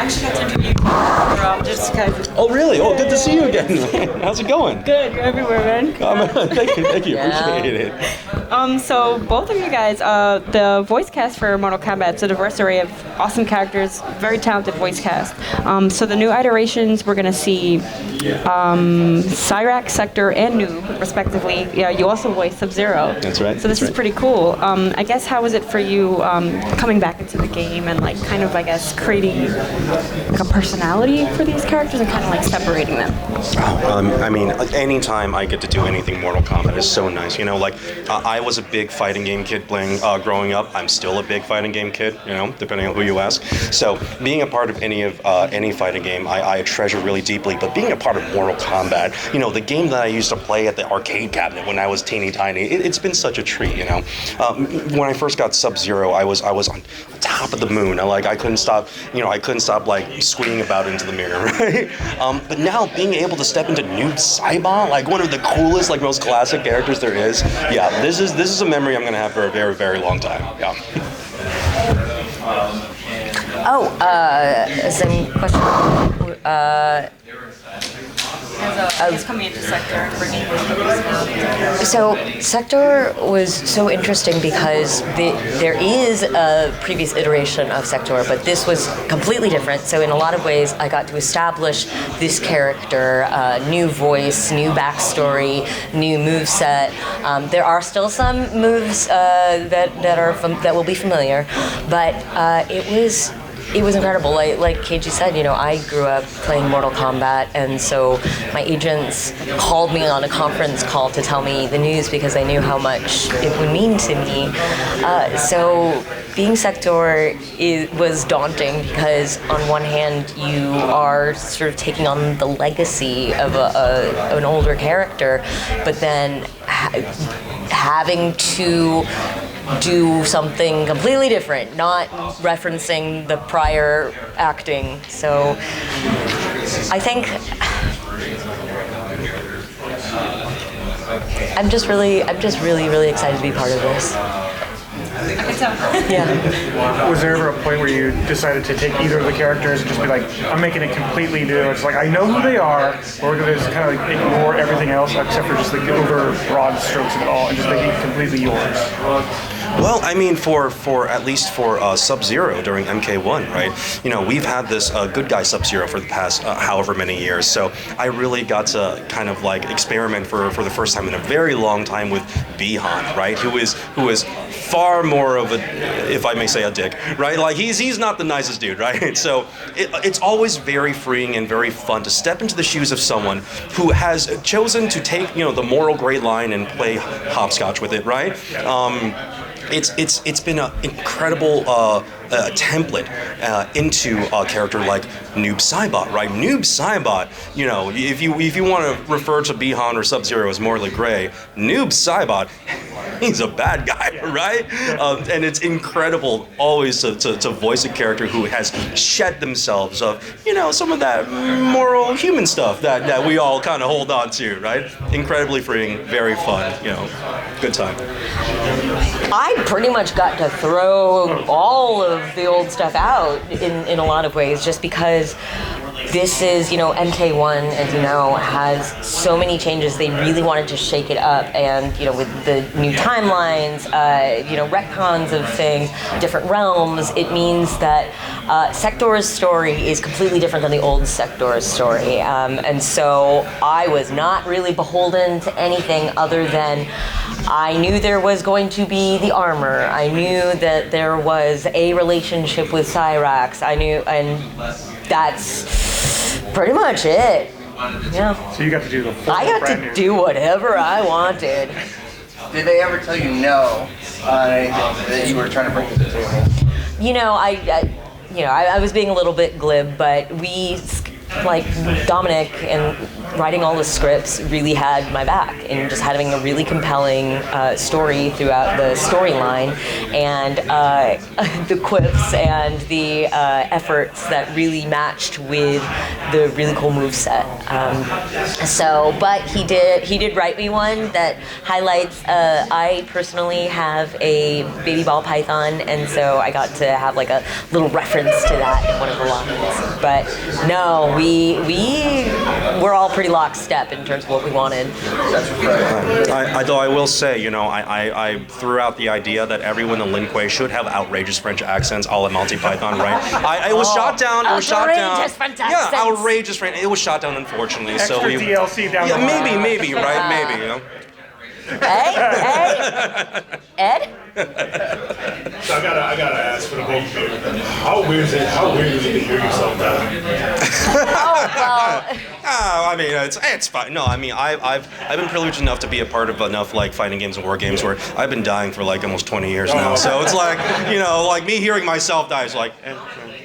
actually got to interview you for just Kaisen. Oh, really? Oh, good to see you again. How's it going? Good, you're everywhere, man. Thank you. Yeah. Appreciate it. So both of you guys, the voice cast for Mortal Kombat, it's a diverse array of awesome characters, very talented voice cast. So the new iterations, we're gonna see Cyrax, Sector, and Noob, respectively. Yeah, you also voice Sub-Zero. That's right. So this is pretty cool. I guess how was it for you coming back into the game and like kind of, I guess, creating like a personality for these characters and kind of like separating them? I mean, anytime I get to do anything Mortal Kombat is so nice. You know, like I was a big fighting game kid playing growing up. I'm still a big fighting game kid. You know, depending on who you ask. So being a part of any fighting game, I treasure really deeply. But being a part of Mortal Kombat, you know, the game that I used to play at the arcade cabinet when I was teeny tiny, it's been such a treat. You know, when I first got Sub-Zero, I was on top of the moon. I couldn't stop. You know, I couldn't stop like squealing about into the mirror, right? But now being able to step into Noob Saibot, like one of the coolest, like most classic characters there is. Yeah, this is a memory I'm gonna have for a very, very long time. Yeah. Same question. He's coming into Sector and bringing his So Sector was so interesting because there is a previous iteration of Sector, but this was completely different. So in a lot of ways, I got to establish this character, new voice, new backstory, new moveset. There are still some moves that will be familiar, but it was incredible. Like Kaiji said, you know, I grew up playing Mortal Kombat, and so my agents called me on a conference call to tell me the news because they knew how much it would mean to me. So being Sector was daunting because on one hand you are sort of taking on the legacy of an older character, but then having to do something completely different, not referencing the prior acting. So I think I'm just really excited to be part of this. Yeah. Was there ever a point where you decided to take either of the characters and just be like, I'm making it completely new? It's like, I know who they are, or we're going to just kind of like ignore everything else except for just like the over broad strokes of it all and just make it completely yours? Well, I mean, for at least for Sub-Zero during MK1, right? You know, we've had this good guy Sub-Zero for the past however many years, so I really got to kind of like experiment for the first time in a very long time with Bihan, right? Who is far more of a, if I may say, a dick, right? Like he's not the nicest dude, right? So it's always very freeing and very fun to step into the shoes of someone who has chosen to take, you know, the moral gray line and play hopscotch with it, right? It's been an incredible template into a character like Noob Saibot, right? Noob Saibot, you know, if you want to refer to Bihan or Sub-Zero as morally gray, Noob Saibot, he's a bad guy, right? And it's incredible always to voice a character who has shed themselves of, you know, some of that moral human stuff that we all kind of hold on to, right? Incredibly freeing, very fun, you know, good time. I pretty much got to throw all of the old stuff out in a lot of ways, just because this is, you know, MK1, as you know, has so many changes. They really wanted to shake it up, and, you know, with the new timelines, you know, retcons of things, different realms, it means that Sector's story is completely different than the old Sector's story. And so I was not really beholden to anything other than I knew there was going to be the armor. I knew that there was a relationship with Cyrax. I knew, and that's pretty much it. Yeah. So you got to do the full I got to do whatever I wanted. Did they ever tell you no that you were trying to bring to the table? You know, I was being a little bit glib, but we, like Dominic and writing all the scripts really had my back in just having a really compelling story throughout the storyline, and the quips and the efforts that really matched with the really cool moveset. But he did write me one that highlights. I personally have a baby ball python, and so I got to have like a little reference to that in one of the lines. But no, we're all pretty lockstep in terms of what we wanted. Though I will say, I threw out the idea that everyone in Lin Kuei should have outrageous French accents, all at Monty Python, right? It was shot down. It was shot down. Outrageous French Yeah, accents. outrageous French. It was shot down, unfortunately. Extra so we DLC down the line. maybe, right? Maybe, Hey, Ed? So I gotta ask for the both of you. How weird is it to hear yourself die? Oh, I mean, it's fine. No, I mean, I've been privileged enough to be a part of enough like fighting games and war games where I've been dying for like almost 20 years now. So it's like, like me hearing myself die is like,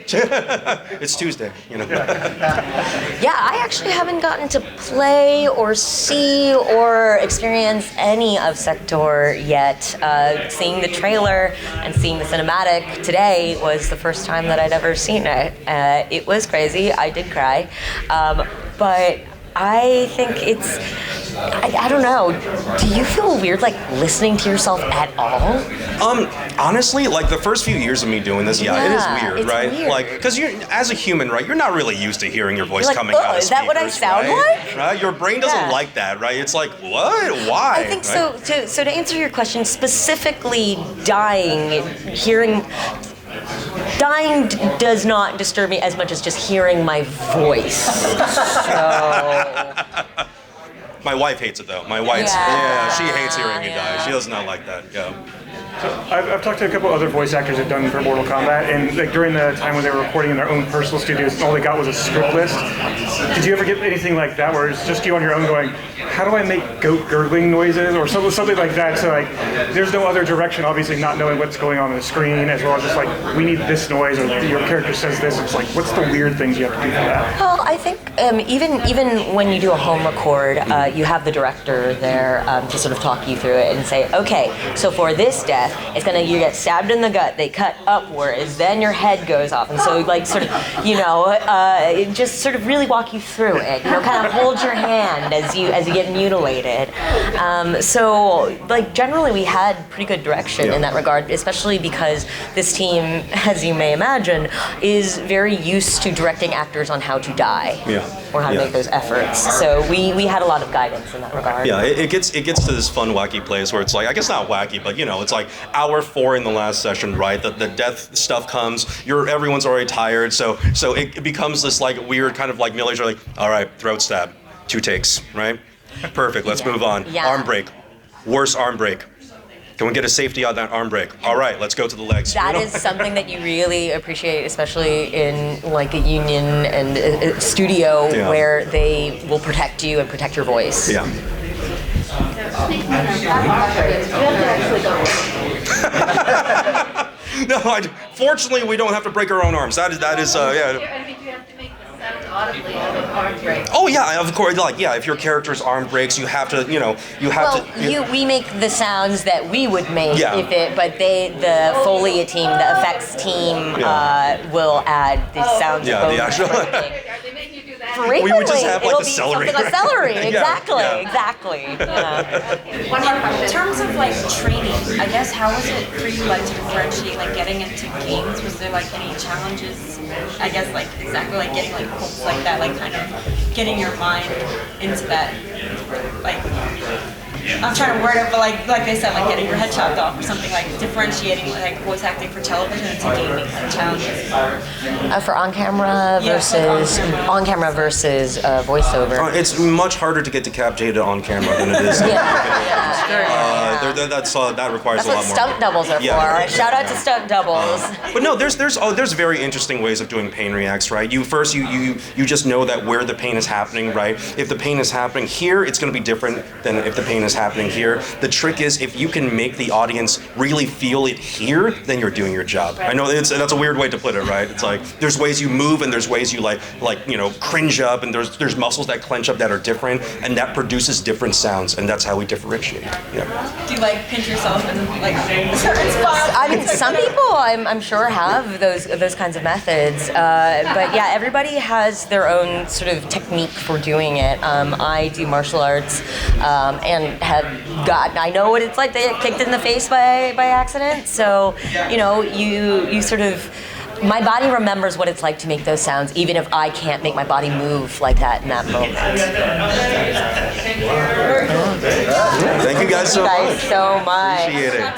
it's Tuesday, Yeah, I actually haven't gotten to play or see or experience any of Sector yet. Seeing the trailer and seeing the cinematic today was the first time that I'd ever seen it. It was crazy. I did cry. But I think it's, I don't know. Do you feel weird like listening to yourself at all? Honestly, like the first few years of me doing this, it is weird, it's right? weird. Like, because you're as a human, right? You're not really used to hearing your voice You're like, coming out of is that what I speakers, sound right? like? Right? Your brain doesn't like that, right? It's like, what? Why? I think right? so to answer your question, specifically dying does not disturb me as much as just hearing my voice. So. My wife hates it though. My wife, she hates hearing me die. She does not like that. Yeah. So I've talked to a couple other voice actors who've done for Mortal Kombat, and like during the time when they were recording in their own personal studios, all they got was a script list. Did you ever get anything like that, where it's just you on your own going, how do I make goat gurgling noises, or something like that? So like, there's no other direction, obviously, not knowing what's going on the screen, as well as just like, we need this noise, or your character says this. It's like, what's the weird things you have to do for that? Well, I think even when you do a home record, you have the director there to sort of talk you through it and say, okay, so for this death, you get stabbed in the gut, they cut upwards, then your head goes off, and so like sort of, just sort of really walk you through it, kind of hold your hand as you get mutilated. So like generally we had pretty good direction in that regard, especially because this team, as you may imagine, is very used to directing actors on how to die or how to make those efforts. So we had a lot of guidance in that regard. Yeah, it gets to this fun, wacky place where it's like, I guess not wacky, but it's like hour 4 in the last session, right? The death stuff comes. Everyone's already tired, so it becomes this like weird kind of like middle age. Like, all right, throat stab, 2 takes, right? Perfect. Let's move on. Yeah. Arm break, worse arm break. Can we get a safety on that arm break? All right, let's go to the legs. That is something that you really appreciate, especially in like a union and a studio where they will protect you and protect your voice. Yeah. No, fortunately, we don't have to break our own arms. That is, I think you have to make the sound audibly of an arm break. Oh yeah, of course. Like if your character's arm breaks, you have to, we make the sounds that we would make but the Foley team, the effects team, will add the sounds. Yeah, the actual. Are they making you do that? Frequently, We would just have like it'll the be celery. something like celery. Exactly. One more question. In terms of like training, I guess how was it for you like to differentiate like getting into games? Was there like any challenges? I guess like exactly like getting like hooks like that, like kind of getting your mind into that, like. I'm trying to word it, but like they said, like getting your head chopped off or something, like differentiating like voice acting for television into gaming like challenges. For on-camera versus voiceover. It's much harder to get decapitated on camera than it is. That requires That's a lot what more. stunt doubles are Yeah. for. Shout out to stunt doubles. But no, there's very interesting ways of doing pain reacts, right? You just know that where the pain is happening, right? If the pain is happening here, it's going to be different than if the pain is happening here. The trick is if you can make the audience really feel it here, then you're doing your job. I know that's a weird way to put it, right? It's like there's ways you move and there's ways you like cringe up, and there's muscles that clench up that are different, and that produces different sounds, and that's how we differentiate. Yeah. Do you like pinch yourself in like certain spots? I mean, some people I'm sure have those kinds of methods, but yeah, everybody has their own sort of technique for doing it. I do martial arts, and I know what it's like to get kicked in the face by accident. So you sort of. My body remembers what it's like to make those sounds, even if I can't make my body move like that in that moment. Thank you guys so much. Thank you guys so much. Appreciate it.